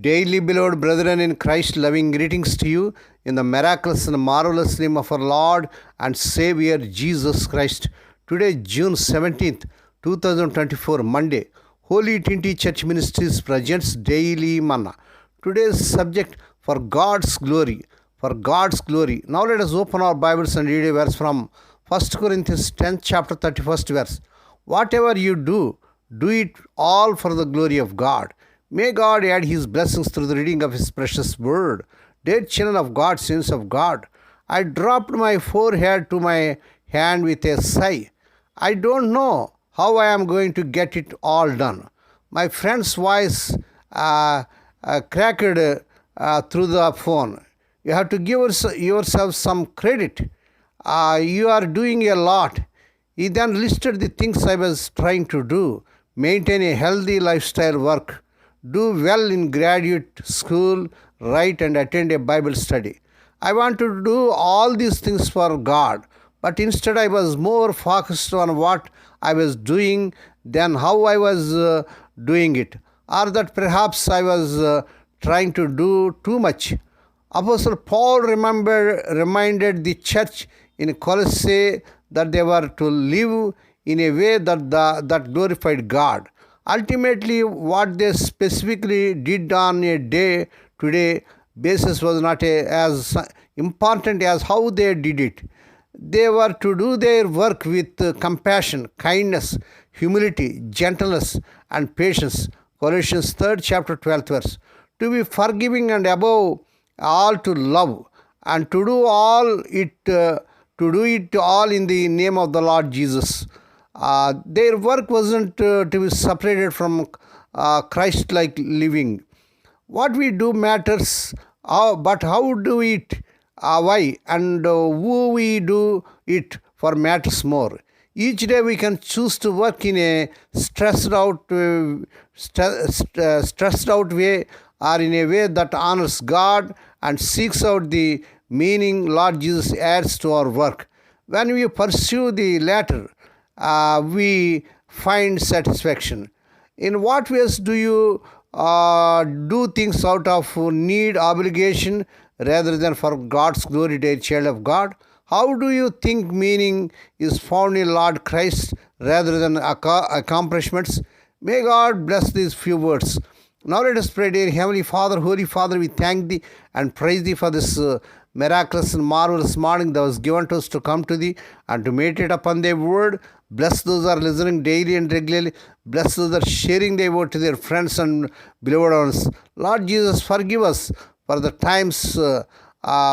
Daily beloved brethren in Christ, loving greetings to you in the miraculous and marvelous name of our Lord and Savior Jesus Christ. Today, June 17th, 2024, Monday, Holy Trinity Church Ministries presents Daily Manna. Today's subject, for God's glory. For God's glory. Now let us open our Bibles and read a verse from 1 Corinthians 10th chapter 31st verse. Whatever you do, do it all for the glory of God. May God add His blessings through the reading of His precious word. Dear children of God, saints of God, I dropped my forehead to my hand with a sigh. I don't know how I am going to get it all done. My friend's voice cracked through the phone. You have to give yourself some credit. You are doing a lot. He then listed the things I was trying to do. Maintain a healthy lifestyle, work, do well in graduate school, write and attend a Bible study. I want to do all these things for God, but instead I was more focused on what I was doing than how I was doing it, or that perhaps I was trying to do too much. Apostle Paul reminded the church in Colossae that they were to live in a way that glorified God. Ultimately, what they specifically did on a day-to-day basis was not as important as how they did it. They were to do their work with compassion, kindness, humility, gentleness, and patience. Colossians 3rd chapter 12th verse. To be forgiving and above all to love, and to do it all in the name of the Lord Jesus. Their work wasn't to be separated from Christ-like living. What we do matters, but how do it, why, and who we do it for matters more. Each day we can choose to work in a stressed out way, or in a way that honors God and seeks out the meaning Lord Jesus adds to our work. When we pursue the latter, we find satisfaction. In what ways do you do things out of need, obligation, rather than for God's glory, dear child of God? How do you think meaning is found in Lord Christ rather than accomplishments? May God bless these few words. Now let us pray. Dear Heavenly Father, Holy Father, we thank Thee and praise Thee for this miraculous and marvelous morning that was given to us to come to Thee and to meditate upon Thy word. Bless those who are listening daily and regularly. Bless those that are sharing Thy word to their friends and beloved ones. Lord Jesus, forgive us for the times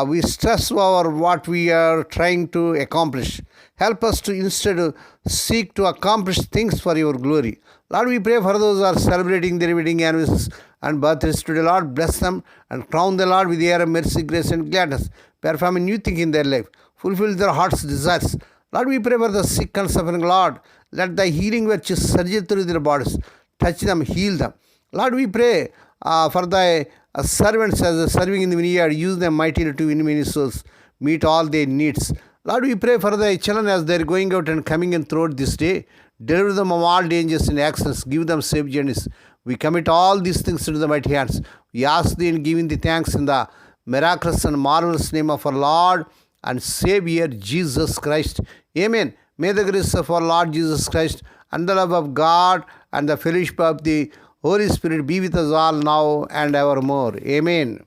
we stress over what we are trying to accomplish. Help us to instead seek to accomplish things for Your glory. Lord, we pray for those who are celebrating their wedding anniversaries and birthdays today. Lord, bless them and crown the Lord with the air of mercy, grace, and gladness. Perform a new thing in their life. Fulfill their heart's desires. Lord, we pray for the sick and suffering. Lord, let Thy healing virtue surge through their bodies. Touch them, heal them. Lord, we pray for Thy servants as serving in the vineyard. Use them mightily to win many souls. Meet all their needs. Lord, we pray for Thy children as they are going out and coming in throughout this day. Deliver them of all dangers and accidents. Give them safe journeys. We commit all these things into the mighty hands. We ask Thee and giving Thee thanks in the miraculous and marvelous name of our Lord and Savior Jesus Christ. Amen. May the grace of our Lord Jesus Christ and the love of God and the fellowship of the Holy Spirit be with us all now and evermore. Amen.